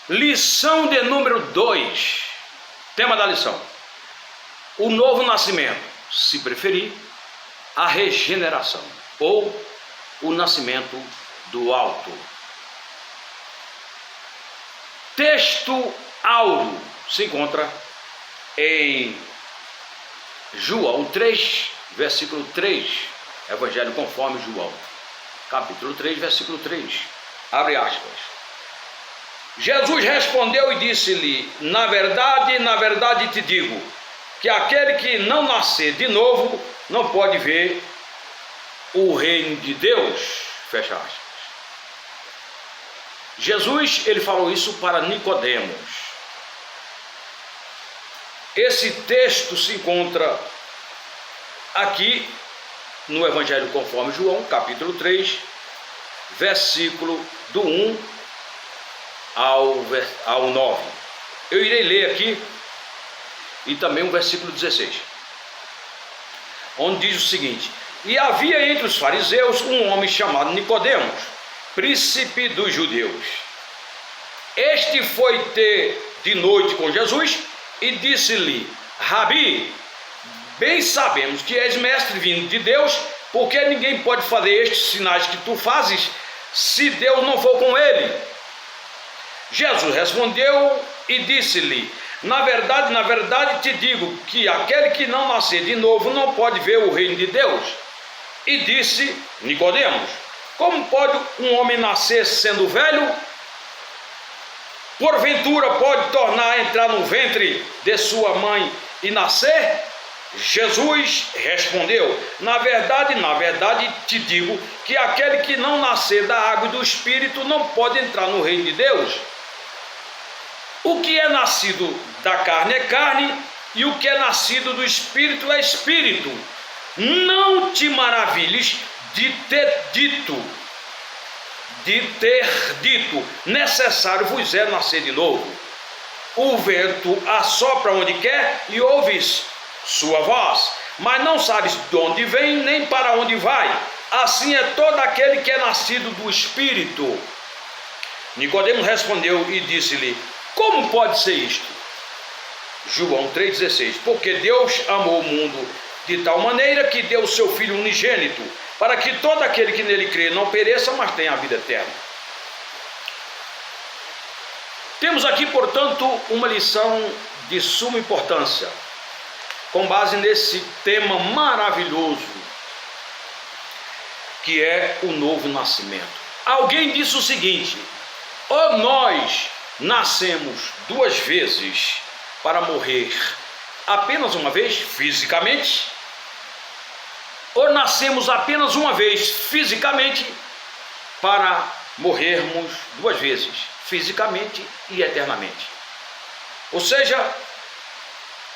Lição de número 2, tema da lição: o novo nascimento, se preferir, a regeneração, ou o nascimento do alto. Texto áureo se encontra em João 3, versículo 3, Evangelho conforme João, capítulo 3, versículo 3, abre aspas. Jesus respondeu e disse-lhe: na verdade te digo, que aquele que não nascer de novo não pode ver o reino de Deus. Fecha aspas. Jesus, ele falou isso para Nicodemos. Esse texto se encontra aqui no Evangelho conforme João, capítulo 3, versículo do 1 ao 9. Eu irei ler aqui e também o versículo 16, onde diz o seguinte: e havia entre os fariseus um homem chamado Nicodemos, príncipe dos judeus. Este foi ter de noite com Jesus e disse-lhe: Rabi, bem sabemos que és mestre vindo de Deus, porque ninguém pode fazer estes sinais que tu fazes se Deus não for com ele. Jesus respondeu e disse-lhe: na verdade te digo, que aquele que não nascer de novo não pode ver o reino de Deus. E disse Nicodemos: como pode um homem nascer sendo velho? Porventura pode tornar a entrar no ventre de sua mãe e nascer? Jesus respondeu: na verdade te digo, que aquele que não nascer da água e do Espírito não pode entrar no reino de Deus. O que é nascido da carne é carne, e o que é nascido do Espírito é Espírito. Não te maravilhes de ter dito, necessário vos é nascer de novo. O vento assopra onde quer e ouves sua voz, mas não sabes de onde vem nem para onde vai. Assim é todo aquele que é nascido do Espírito. Nicodemos respondeu e disse-lhe: como pode ser isto? João 3,16. Porque Deus amou o mundo de tal maneira que deu o seu Filho unigênito, para que todo aquele que nele crê não pereça, mas tenha a vida eterna. Temos aqui, portanto, uma lição de suma importância, com base nesse tema maravilhoso, que é o novo nascimento. Alguém disse o seguinte: ou nós nascemos duas vezes para morrer apenas uma vez fisicamente, ou nascemos apenas uma vez fisicamente para morrermos duas vezes fisicamente e eternamente. Ou seja,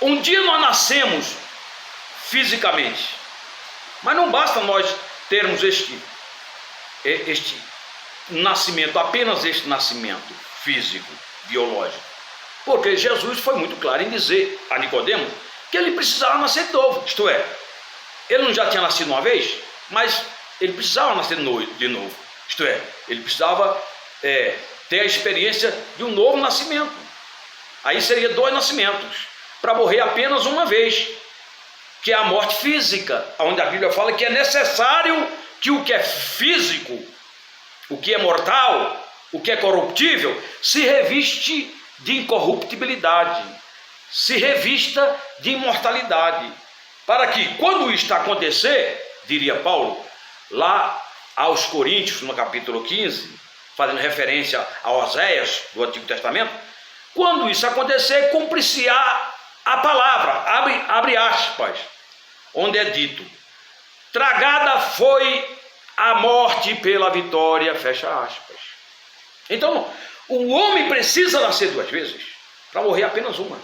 um dia nós nascemos fisicamente, mas não basta nós termos este nascimento, apenas este nascimento físico, biológico, porque Jesus foi muito claro em dizer a Nicodemos que ele precisava nascer de novo, isto é, ele não já tinha nascido uma vez, mas ele precisava nascer de novo, isto é, ele precisava ter a experiência de um novo nascimento. Aí seria dois nascimentos, para morrer apenas uma vez, que é a morte física, onde a Bíblia fala que é necessário que o que é físico, o que é mortal, o que é corruptível, se reviste de incorruptibilidade, se revista de imortalidade, para que quando isto acontecer, diria Paulo, lá aos Coríntios, no capítulo 15, fazendo referência a Oséias do Antigo Testamento, quando isso acontecer, cumprir-se-á a palavra, abre aspas, onde é dito: tragada foi a morte pela vitória, fecha aspas. Então, o homem precisa nascer duas vezes para morrer apenas uma,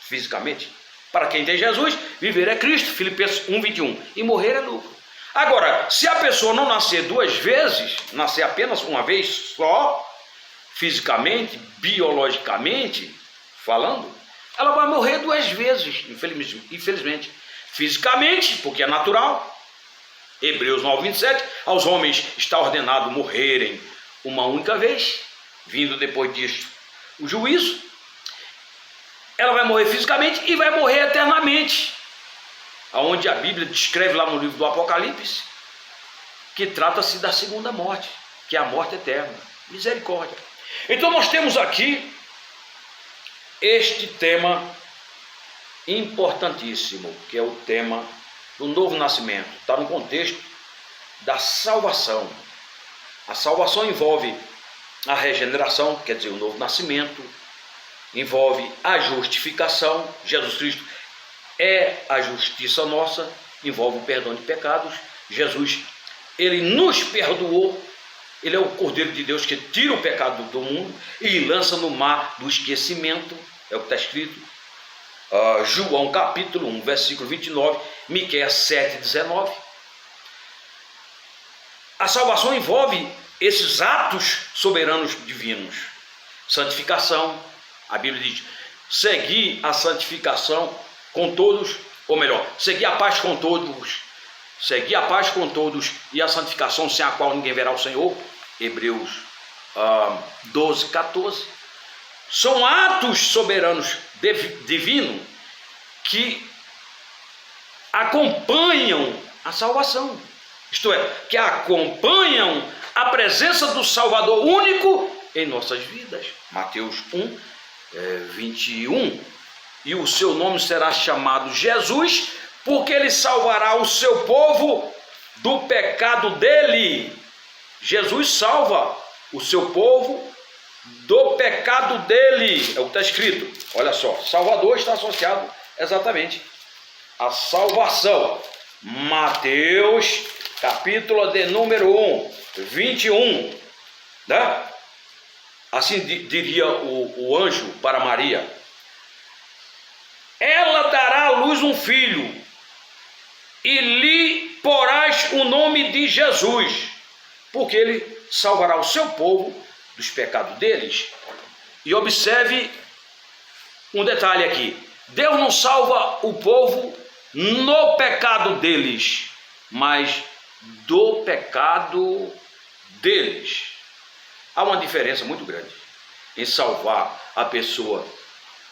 fisicamente. Para quem tem Jesus, viver é Cristo, Filipenses 1:21, e morrer é lucro. Agora, se a pessoa não nascer duas vezes, nascer apenas uma vez só, fisicamente, biologicamente falando, ela vai morrer duas vezes, infelizmente. Fisicamente, porque é natural. Hebreus 9:27, aos homens está ordenado morrerem uma única vez, vindo depois disto o juízo, ela vai morrer fisicamente e vai morrer eternamente, aonde a Bíblia descreve lá no livro do Apocalipse, que trata-se da segunda morte, que é a morte eterna. Misericórdia. Então nós temos aqui este tema importantíssimo, que é o tema do novo nascimento. Está no contexto da salvação. A salvação envolve a regeneração, quer dizer, o novo nascimento, envolve a justificação. Jesus Cristo é a justiça nossa, envolve o perdão de pecados. Jesus, ele nos perdoou, ele é o Cordeiro de Deus que tira o pecado do mundo e lança no mar do esquecimento, é o que está escrito, João capítulo 1, versículo 29, Miqueias 7, 19. A salvação envolve esses atos soberanos divinos. Santificação, a Bíblia diz, segui a santificação com todos, ou melhor, segui a paz com todos, segui a paz com todos e a santificação sem a qual ninguém verá o Senhor, Hebreus 12, 14. São atos soberanos divinos que acompanham a salvação, isto é, que acompanham a presença do Salvador único em nossas vidas. Mateus 1, 21. E o seu nome será chamado Jesus, porque ele salvará o seu povo do pecado dele. Jesus salva o seu povo do pecado dele, é o que está escrito. Olha só, Salvador está associado exatamente à salvação. Mateus, capítulo de número 1, 21, né? Assim diria o anjo para Maria: ela dará à luz um filho, e lhe porás o nome de Jesus, porque ele salvará o seu povo dos pecados deles. E observe um detalhe aqui: Deus não salva o povo no pecado deles, mas do pecado deles. Há uma diferença muito grande em salvar a pessoa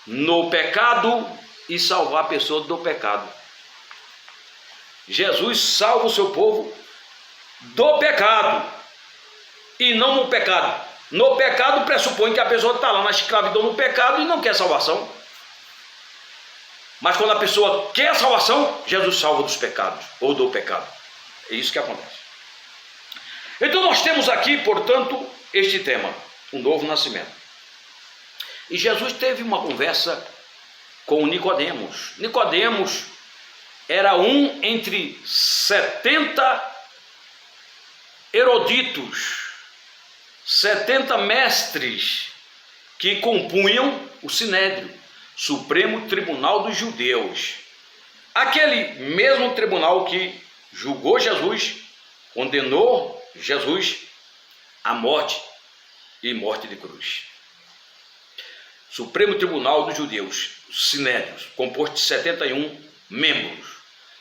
no pecado e salvar a pessoa do pecado. Jesus salva o seu povo do pecado e não no pecado. No pecado pressupõe que a pessoa está lá na escravidão no pecado e não quer salvação. Mas quando a pessoa quer salvação, Jesus salva dos pecados ou do pecado. É isso que acontece. Então nós temos aqui, portanto, este tema, o novo nascimento. E Jesus teve uma conversa com Nicodemos. Nicodemos era um entre 70 eruditos, 70 mestres que compunham o Sinédrio, Supremo Tribunal dos Judeus. Aquele mesmo tribunal que julgou Jesus, condenou Jesus à morte e morte de cruz. Supremo Tribunal dos Judeus, Sinédrio, composto de 71 membros,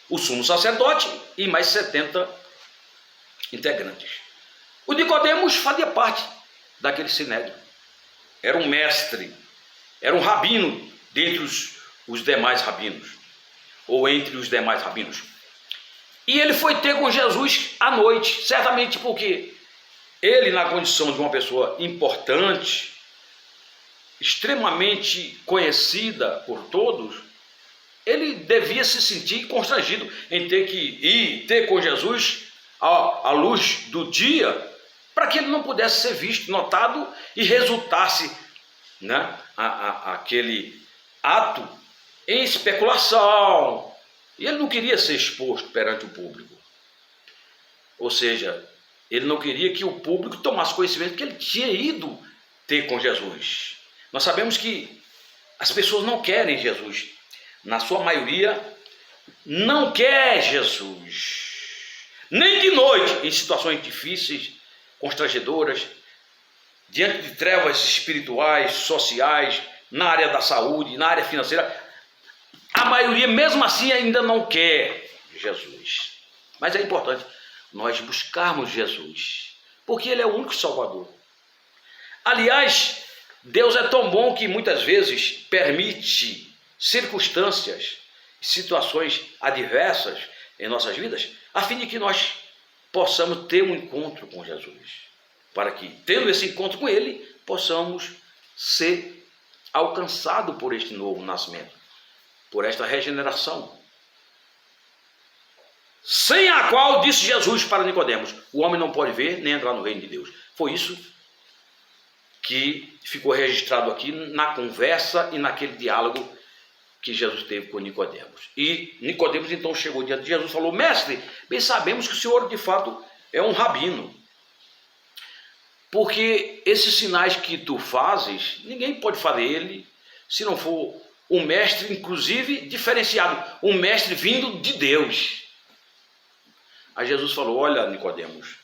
o sumo sacerdote e mais 70 integrantes. O Nicodemos fazia parte daquele Sinédrio. Era um mestre, era um rabino dentre os demais rabinos, ou entre os demais rabinos. E ele foi ter com Jesus à noite, certamente porque ele, na condição de uma pessoa importante, extremamente conhecida por todos, ele devia se sentir constrangido em ter que ir ter com Jesus à luz do dia, para que ele não pudesse ser visto, notado e resultasse, né, aquele ato em especulação. E ele não queria ser exposto perante o público. Ou seja, ele não queria que o público tomasse conhecimento que ele tinha ido ter com Jesus. Nós sabemos que as pessoas não querem Jesus. Na sua maioria, não quer Jesus. Nem de noite, em situações difíceis, constrangedoras, diante de trevas espirituais, sociais, na área da saúde, na área financeira. A maioria, mesmo assim, ainda não quer Jesus. Mas é importante nós buscarmos Jesus, porque Ele é o único Salvador. Aliás, Deus é tão bom que muitas vezes permite circunstâncias, situações adversas em nossas vidas, a fim de que nós possamos ter um encontro com Jesus, para que, tendo esse encontro com Ele, possamos ser alcançados por este novo nascimento, por esta regeneração, sem a qual, disse Jesus para Nicodemos, o homem não pode ver nem entrar no reino de Deus. Foi isso que ficou registrado aqui na conversa e naquele diálogo que Jesus teve com Nicodemos. E Nicodemos então chegou diante de Jesus e falou: mestre, bem sabemos que o senhor de fato é um rabino, porque esses sinais que tu fazes, ninguém pode fazer ele se não for um mestre, inclusive diferenciado, um mestre vindo de Deus. Aí Jesus falou: olha, Nicodemos,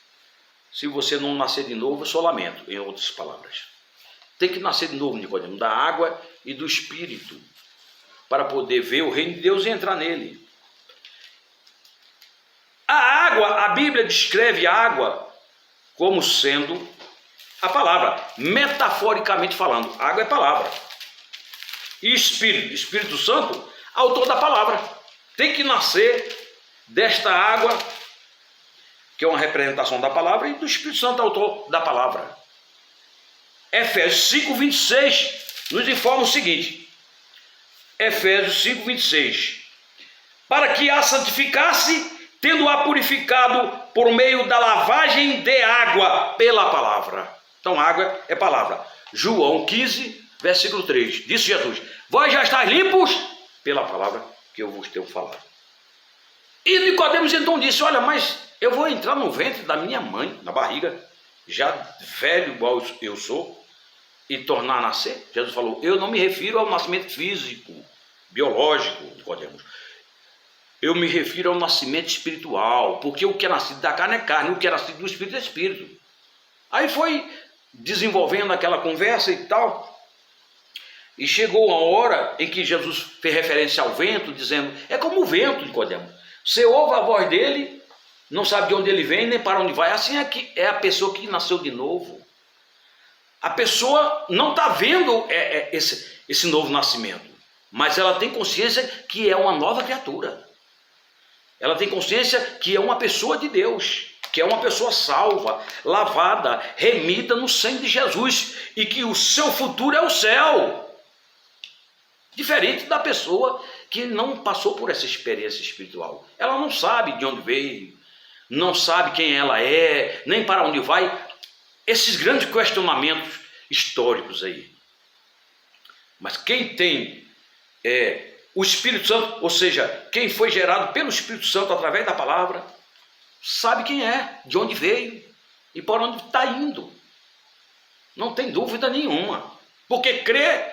se você não nascer de novo, eu só lamento, em outras palavras. Tem que nascer de novo, Nicodemos, da água e do Espírito, para poder ver o reino de Deus e entrar nele. A água, a Bíblia descreve a água como sendo a palavra, metaforicamente falando. A água é palavra. E Espírito Santo, autor da palavra. Tem que nascer desta água, que é uma representação da palavra, e do Espírito Santo, autor da palavra. Efésios 5:26 nos informa o seguinte, Efésios 5:26, para que a santificasse, tendo-a purificado por meio da lavagem de água pela palavra. Então água é palavra. João 15, versículo 3, disse Jesus: vós já estáis limpos pela palavra que eu vos tenho falado. E Nicodemos então disse: olha, mas eu vou entrar no ventre da minha mãe, na barriga, já velho igual eu sou, e tornar a nascer? Jesus falou: eu não me refiro ao nascimento físico, biológico, Nicodemos. Eu me refiro ao nascimento espiritual, porque o que é nascido da carne é carne, o que é nascido do Espírito é Espírito. Aí foi desenvolvendo aquela conversa e tal, e chegou a hora em que Jesus fez referência ao vento, dizendo: é como o vento, Nicodemos. Você ouve a voz dele, não sabe de onde ele vem, nem para onde vai. Assim é que é a pessoa que nasceu de novo. A pessoa não está vendo esse novo nascimento, mas ela tem consciência que é uma nova criatura. Ela tem consciência que é uma pessoa de Deus, que é uma pessoa salva, lavada, remida no sangue de Jesus, e que o seu futuro é o céu. Diferente da pessoa que não passou por essa experiência espiritual. Ela não sabe de onde veio, não sabe quem ela é, nem para onde vai. Esses grandes questionamentos históricos aí. Mas quem tem o Espírito Santo, ou seja, quem foi gerado pelo Espírito Santo através da palavra, sabe quem é, de onde veio e para onde está indo. Não tem dúvida nenhuma. Porque crê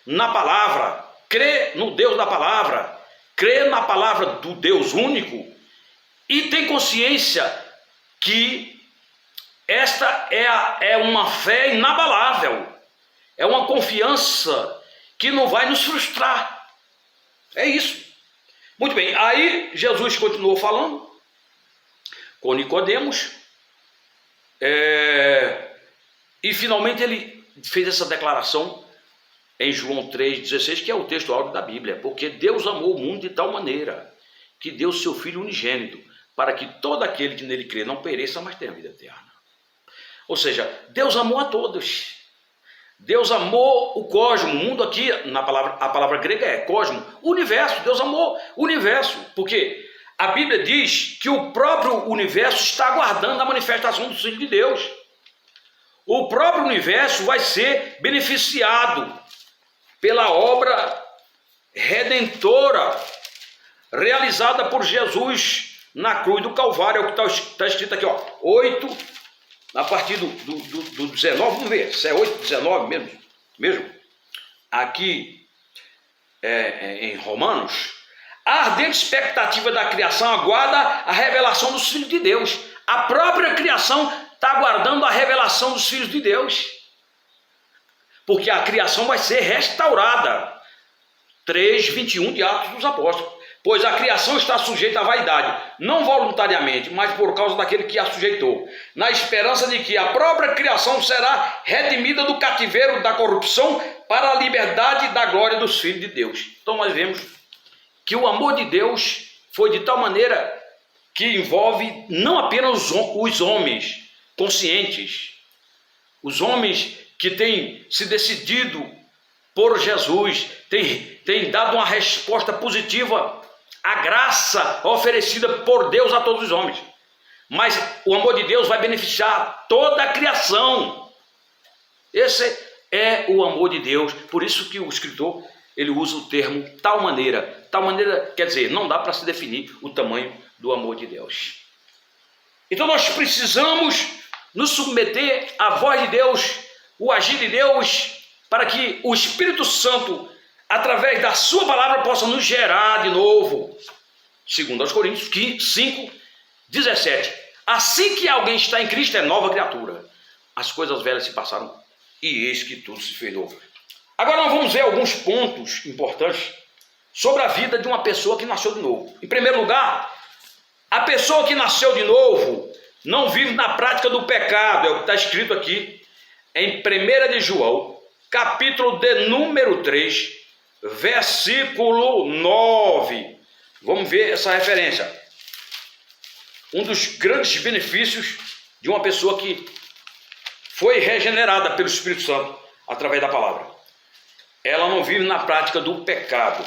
na palavra, crê no Deus da palavra, crê na palavra do Deus único e tem consciência que esta é uma fé inabalável, é uma confiança que não vai nos frustrar. É isso. Muito bem, aí Jesus continuou falando com Nicodemos, e finalmente ele fez essa declaração em João 3,16, que é o texto áureo da Bíblia: porque Deus amou o mundo de tal maneira que deu seu Filho unigênito, para que todo aquele que nele crê não pereça, mas tenha vida eterna. Ou seja, Deus amou a todos. Deus amou o cosmo, o mundo aqui, a palavra grega é cosmo, o universo. Deus amou o universo, porque a Bíblia diz que o próprio universo está aguardando a manifestação do Filho de Deus. O próprio universo vai ser beneficiado pela obra redentora realizada por Jesus na cruz do Calvário. É o que está escrito aqui, 8, a partir do 19, vamos ver se é 8, 19 mesmo. Aqui em Romanos, a ardente expectativa da criação aguarda a revelação dos filhos de Deus. A própria criação está aguardando a revelação dos filhos de Deus, porque a criação vai ser restaurada. 3:21 de Atos dos Apóstolos. Pois a criação está sujeita à vaidade, não voluntariamente, mas por causa daquele que a sujeitou, na esperança de que a própria criação será redimida do cativeiro da corrupção para a liberdade da glória dos filhos de Deus. Então nós vemos que o amor de Deus foi de tal maneira que envolve não apenas os homens conscientes, os homens que têm se decidido por Jesus, têm dado uma resposta positiva à graça oferecida por Deus a todos os homens. Mas o amor de Deus vai beneficiar toda a criação. Esse é o amor de Deus. Por isso que o escritor ele usa o termo tal maneira. Tal maneira quer dizer, não dá para se definir o tamanho do amor de Deus. Então nós precisamos nos submeter à voz de Deus, o agir de Deus, para que o Espírito Santo, através da sua palavra, possa nos gerar de novo. Segundo aos Coríntios 5, 17. Assim que alguém está em Cristo, é nova criatura. As coisas velhas se passaram e eis que tudo se fez novo. Agora nós vamos ver alguns pontos importantes sobre a vida de uma pessoa que nasceu de novo. Em primeiro lugar, a pessoa que nasceu de novo não vive na prática do pecado. É o que está escrito aqui em 1 de João, capítulo de número 3, versículo 9. Vamos ver essa referência. Um dos grandes benefícios de uma pessoa que foi regenerada pelo Espírito Santo através da palavra. Ela não vive na prática do pecado.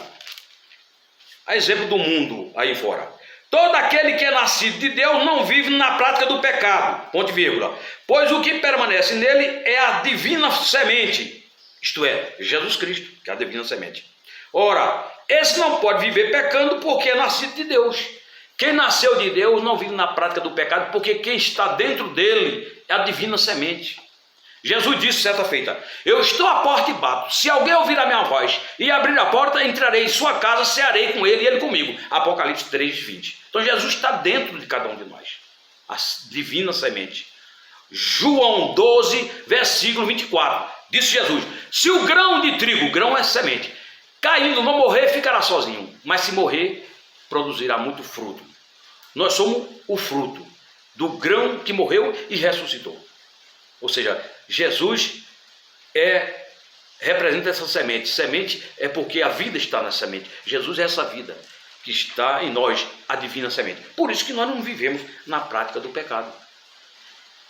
A exemplo do mundo aí fora. Todo aquele que é nascido de Deus não vive na prática do pecado, ponto e vírgula. Pois o que permanece nele é a divina semente, isto é, Jesus Cristo, que é a divina semente. Ora, esse não pode viver pecando porque é nascido de Deus. Quem nasceu de Deus não vive na prática do pecado porque quem está dentro dele é a divina semente. Jesus disse certa feita, eu estou à porta e bato, se alguém ouvir a minha voz e abrir a porta, entrarei em sua casa, cearei com ele e ele comigo. Apocalipse 3, 20. Então Jesus está dentro de cada um de nós, a divina semente. João 12, versículo 24, disse Jesus, se o grão de trigo, grão é semente, caindo não morrer, ficará sozinho, mas se morrer, produzirá muito fruto. Nós somos o fruto do grão que morreu e ressuscitou. Ou seja, Jesus representa essa semente. Semente é porque a vida está na semente. Jesus é essa vida que está em nós, a divina semente. Por isso que nós não vivemos na prática do pecado.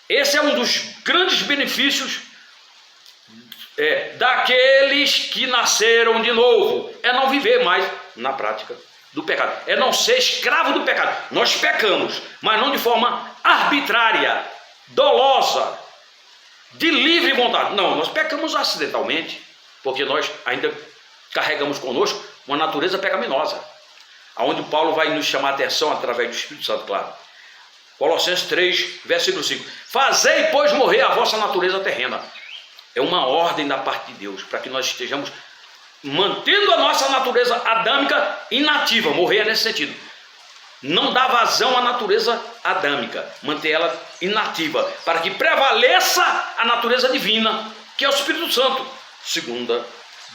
Esse é um dos grandes benefícios daqueles que nasceram de novo. É não viver mais na prática do pecado. É não ser escravo do pecado. Nós pecamos, mas não de forma arbitrária, dolosa, de livre vontade. Não, nós pecamos acidentalmente, porque nós ainda carregamos conosco uma natureza pecaminosa, aonde Paulo vai nos chamar a atenção através do Espírito Santo, claro. Colossenses 3, versículo 5. Fazei, pois, morrer a vossa natureza terrena. É uma ordem da parte de Deus, para que nós estejamos mantendo a nossa natureza adâmica inativa. Morrer é nesse sentido. Não dá vazão à natureza adâmica, manter ela inativa, para que prevaleça a natureza divina, que é o Espírito Santo. Segunda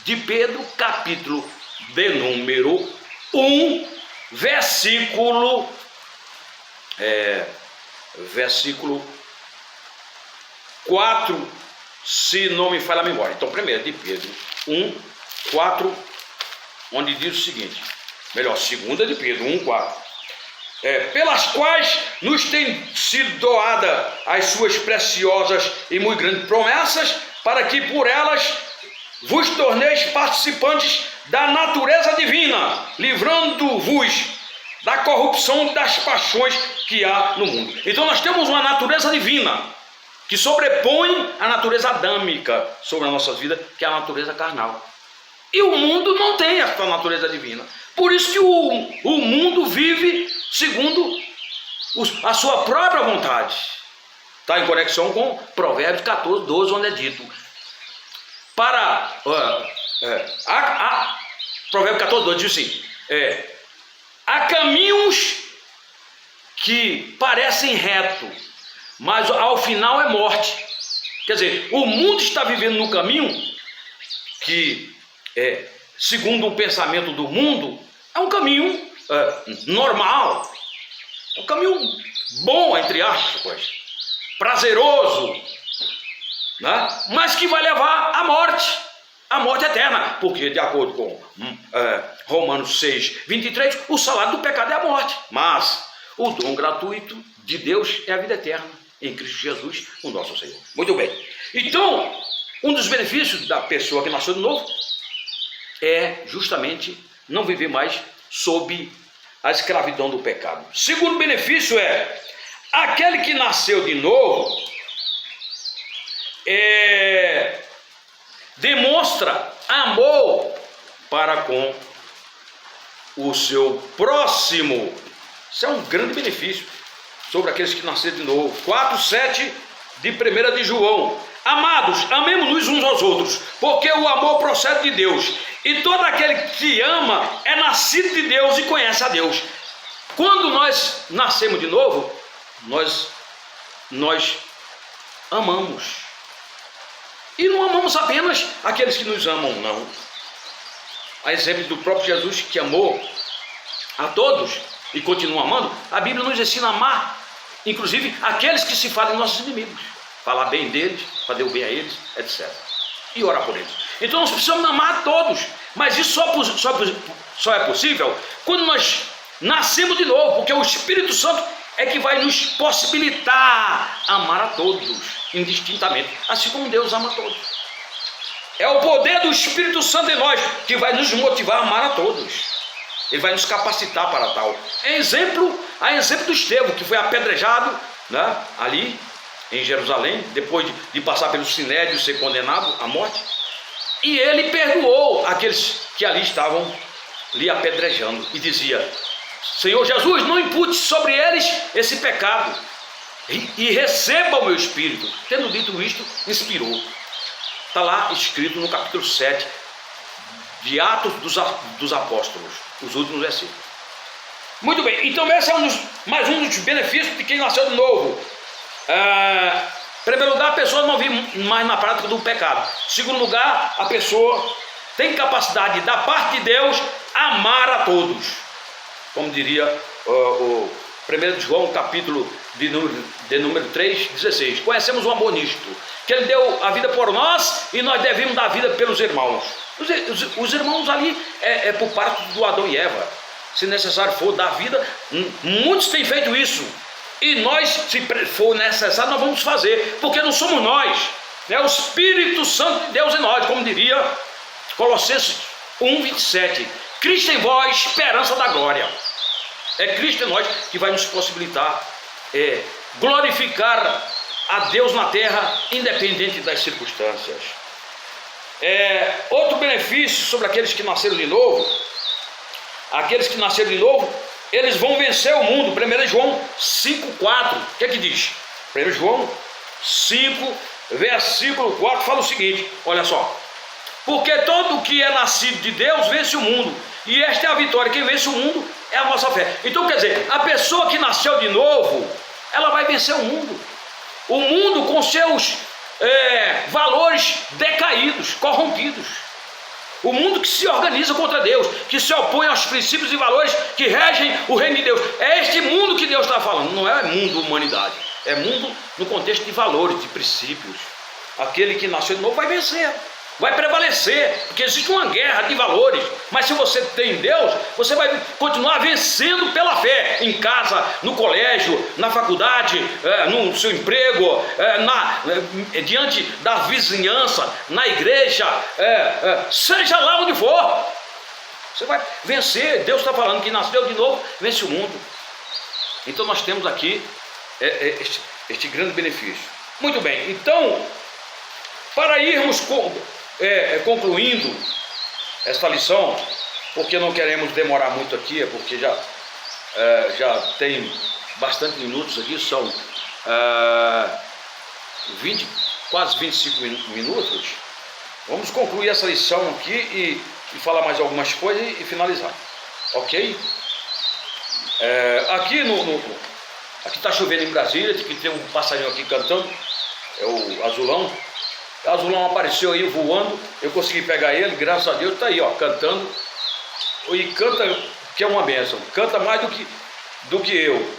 de Pedro, capítulo de número 1, versículo 4, se não me falha a memória. Então, 1 de Pedro 1, 4, onde diz o seguinte, melhor, 2 de Pedro 1, 4. Pelas quais nos tem sido doada as suas preciosas e muito grandes promessas, para que por elas vos torneis participantes da natureza divina, livrando-vos da corrupção das paixões que há no mundo. Então nós temos uma natureza divina que sobrepõe a natureza adâmica sobre as nossas vidas, que é a natureza carnal. E o mundo não tem essa natureza divina. Por isso que o mundo vive segundo a sua própria vontade. Está em conexão com Provérbios 14, 12, onde é dito. Provérbios 14, 12 diz assim, há caminhos que parecem retos, mas ao final é morte. Quer dizer, o mundo está vivendo num caminho que, segundo o pensamento do mundo, é um caminho normal, é um caminho bom, entre aspas, prazeroso, né? Mas que vai levar à morte eterna, porque de acordo com Romanos 6, 23, o salário do pecado é a morte, mas o dom gratuito de Deus é a vida eterna, em Cristo Jesus, o nosso Senhor. Muito bem, então, um dos benefícios da pessoa que nasceu de novo é justamente não viver mais sob a escravidão do pecado. Segundo benefício é, aquele que nasceu de novo demonstra amor para com o seu próximo. Isso é um grande benefício sobre aqueles que nasceram de novo. 4:7 de 1 de João. Amados, amemos-nos uns aos outros, porque o amor procede de Deus, e todo aquele que ama é nascido de Deus e conhece a Deus. Quando nós nascemos de novo, nós amamos. E não amamos apenas aqueles que nos amam, não. A exemplo do próprio Jesus, que amou a todos e continua amando, a Bíblia nos ensina a amar, inclusive aqueles que se fazem nossos inimigos. Falar bem deles, fazer o bem a eles, etc. E orar por eles. Então nós precisamos amar a todos, mas isso só é possível quando nós nascemos de novo, porque o Espírito Santo é que vai nos possibilitar amar a todos, indistintamente, assim como Deus ama a todos. É o poder do Espírito Santo em nós que vai nos motivar a amar a todos. Ele vai nos capacitar para tal. A exemplo do Estevão, que foi apedrejado, né, ali em Jerusalém, depois de passar pelo sinédrio e ser condenado à morte, e ele perdoou aqueles que ali estavam lhe apedrejando, e dizia: Senhor Jesus, não impute sobre eles esse pecado, e receba o meu espírito. Tendo dito isto, inspirou. Está lá escrito no capítulo 7 de Atos dos Apóstolos, os últimos versículos. Muito bem, então esse é mais um dos benefícios de quem nasceu de novo. Em primeiro lugar, a pessoa não vive mais na prática do pecado. Em segundo lugar, a pessoa tem capacidade da parte de Deus amar a todos. Como diria o 1 de João, capítulo de número 3:16. Conhecemos o amor nisto, que Ele deu a vida por nós e nós devemos dar a vida pelos irmãos. Os irmãos ali é por parte do Adão e Eva. Se necessário for dar vida, muitos têm feito isso. E nós, se for necessário, nós vamos fazer, porque não somos nós, é o Espírito Santo de Deus em nós, como diria Colossenses 1:27. Cristo em vós, esperança da glória. É Cristo em nós que vai nos possibilitar glorificar a Deus na terra, independente das circunstâncias. Outro benefício sobre aqueles que nasceram de novo: aqueles que nasceram de novo, eles vão vencer o mundo. 1 João 5:4, o que é que diz? 1 João 5, versículo 4, fala o seguinte, olha só: porque todo o que é nascido de Deus vence o mundo, e esta é a vitória, quem vence o mundo é a nossa fé. Então quer dizer, a pessoa que nasceu de novo, ela vai vencer o mundo com seus valores decaídos, corrompidos. O mundo que se organiza contra Deus, que se opõe aos princípios e valores que regem o reino de Deus. É este mundo que Deus está falando, não é mundo humanidade, é mundo no contexto de valores, de princípios. Aquele que nasceu de novo vai vencer, vai prevalecer, porque existe uma guerra de valores. Mas se você tem Deus, você vai continuar vencendo pela fé, em casa, no colégio, na faculdade, no seu emprego, diante da vizinhança, na igreja, seja lá onde for, você vai vencer. Deus está falando que nasceu de novo, vence o mundo. Então nós temos aqui este grande benefício. Muito bem, então, para irmos concluindo esta lição, porque não queremos demorar muito aqui, porque já tem bastante minutos aqui, são quase 25 minutos. Vamos concluir essa lição aqui e falar mais algumas coisas e finalizar, ok? Aqui está chovendo em Brasília, que tem um passarinho aqui cantando, é o azulão. O azulão apareceu aí voando, eu consegui pegar ele, graças a Deus, está aí, ó, cantando. E canta que é uma bênção. Canta mais do que eu.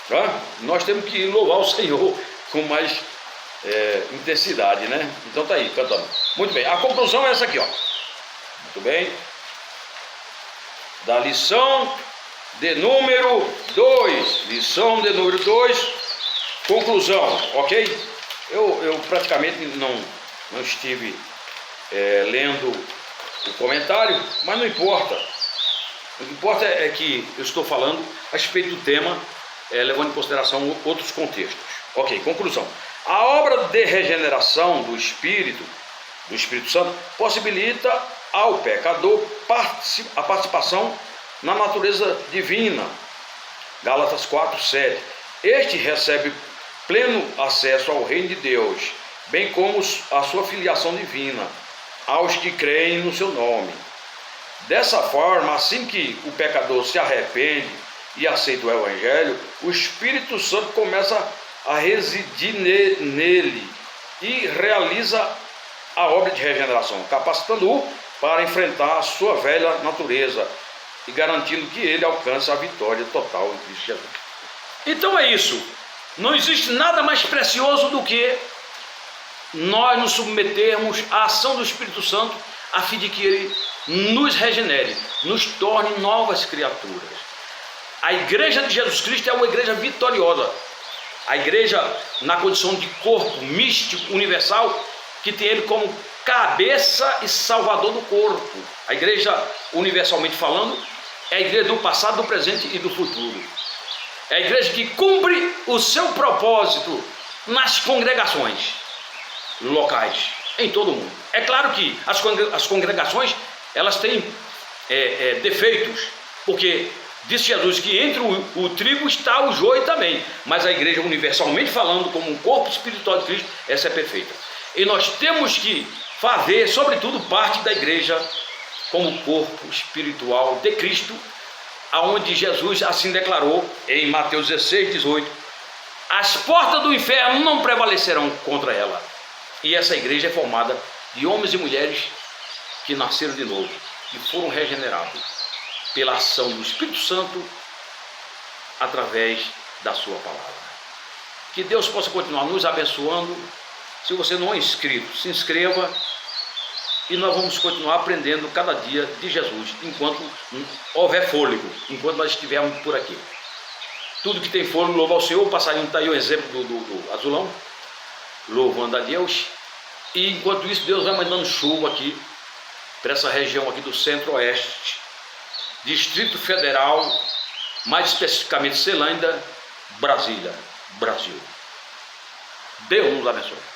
Tá? Nós temos que louvar o Senhor com mais intensidade, né? Então tá aí, cantando. Muito bem, a conclusão é essa aqui, ó. Muito bem. Da lição de número 2. Lição de número 2. Conclusão, ok? Eu praticamente não estive lendo o comentário, mas não importa. O que importa é que eu estou falando a respeito do tema, levando em consideração outros contextos. Ok, conclusão. A obra de regeneração do Espírito Santo, possibilita ao pecador a participação na natureza divina. Gálatas 4:7. Este recebe pleno acesso ao reino de Deus, bem como a sua filiação divina, aos que creem no seu nome. Dessa forma, assim que o pecador se arrepende e aceita o Evangelho, o Espírito Santo começa a residir nele e realiza a obra de regeneração, capacitando-o para enfrentar a sua velha natureza e garantindo que ele alcance a vitória total em Cristo Jesus. Então é isso. Não existe nada mais precioso do que nós nos submetermos à ação do Espírito Santo a fim de que ele nos regenere, nos torne novas criaturas. A igreja de Jesus Cristo é uma igreja vitoriosa. A igreja na condição de corpo místico universal, que tem ele como cabeça e salvador do corpo. A igreja, universalmente falando, é a igreja do passado, do presente e do futuro. É a igreja que cumpre o seu propósito nas congregações locais, em todo o mundo. É claro que as congregações, elas têm defeitos, porque disse Jesus que entre o trigo está o joio também, mas a igreja, universalmente falando, como um corpo espiritual de Cristo, essa é perfeita. E nós temos que fazer, sobretudo, parte da igreja como corpo espiritual de Cristo, aonde Jesus assim declarou em Mateus 16:18: as portas do inferno não prevalecerão contra ela. E essa igreja é formada de homens e mulheres que nasceram de novo, que foram regenerados pela ação do Espírito Santo através da sua palavra. Que Deus possa continuar nos abençoando. Se você não é inscrito, se inscreva, e nós vamos continuar aprendendo cada dia de Jesus, enquanto houver fôlego, enquanto nós estivermos por aqui. Tudo que tem fôlego, louva ao Senhor. O passarinho está aí o exemplo do azulão, louvando a Deus. E enquanto isso, Deus vai mandando chuva aqui, para essa região aqui do Centro-Oeste, Distrito Federal, mais especificamente Celândia, Brasília, Brasil. Deus nos abençoe.